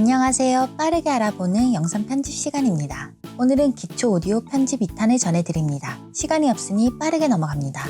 안녕하세요. 빠르게 알아보는 영상 편집 시간입니다. 오늘은 기초 오디오 편집 2탄을 전해드립니다. 시간이 없으니 빠르게 넘어갑니다.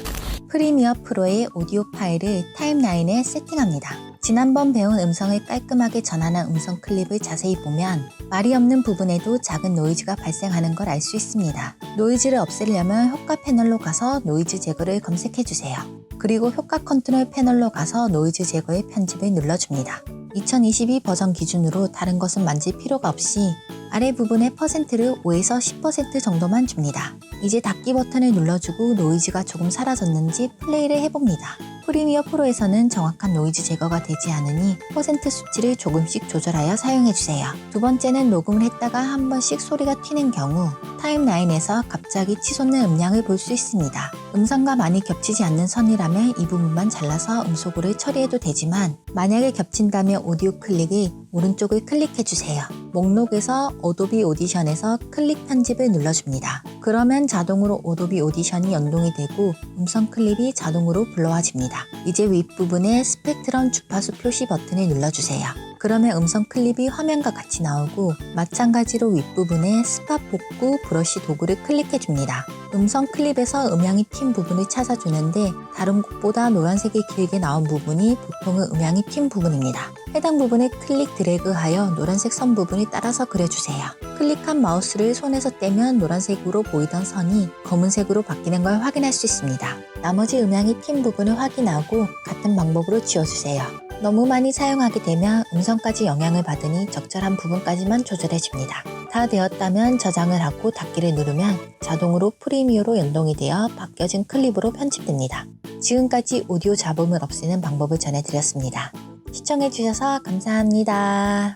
프리미어 프로의 오디오 파일을 타임라인에 세팅합니다. 지난번 배운 음성을 깔끔하게 전환한 음성 클립을 자세히 보면 말이 없는 부분에도 작은 노이즈가 발생하는 걸 알 수 있습니다. 노이즈를 없애려면 효과 패널로 가서 노이즈 제거를 검색해주세요. 그리고 효과 컨트롤 패널로 가서 노이즈 제거의 편집을 눌러줍니다. 2022 버전 기준으로 다른 것은 만질 필요가 없이 아래 부분의 퍼센트를 5에서 10% 정도만 줍니다. 이제 닫기 버튼을 눌러주고 노이즈가 조금 사라졌는지 플레이를 해봅니다. 프리미어 프로에서는 정확한 노이즈 제거가 되지 않으니 퍼센트 수치를 조금씩 조절하여 사용해주세요. 두 번째는 녹음을 했다가 한 번씩 소리가 튀는 경우 타임라인에서 갑자기 치솟는 음량을 볼 수 있습니다. 음성과 많이 겹치지 않는 선이라면 이 부분만 잘라서 음소거를 처리해도 되지만 만약에 겹친다면 오디오 클릭을 오른쪽을 클릭해주세요. 목록에서 어도비 오디션에서 클릭 편집을 눌러줍니다. 그러면 자동으로 어도비 오디션이 연동이 되고 음성 클립이 자동으로 불러와집니다. 이제 윗부분에 스펙트럼 주파수 표시 버튼을 눌러주세요. 그러면 음성 클립이 화면과 같이 나오고 마찬가지로 윗부분에 스팟 복구 브러쉬 도구를 클릭해줍니다. 음성 클립에서 음향이 튄 부분을 찾아주는데 다른 곳보다 노란색이 길게 나온 부분이 보통은 음향이 튄 부분입니다. 해당 부분을 클릭 드래그하여 노란색 선 부분을 따라서 그려주세요. 클릭한 마우스를 손에서 떼면 노란색으로 보이던 선이 검은색으로 바뀌는 걸 확인할 수 있습니다. 나머지 음향이 튄 부분을 확인하고 같은 방법으로 지워주세요. 너무 많이 사용하게 되면 음성까지 영향을 받으니 적절한 부분까지만 조절해줍니다. 다 되었다면 저장을 하고 닫기를 누르면 자동으로 프리미어로 연동이 되어 바뀌어진 클립으로 편집됩니다. 지금까지 오디오 잡음을 없애는 방법을 전해드렸습니다. 시청해주셔서 감사합니다.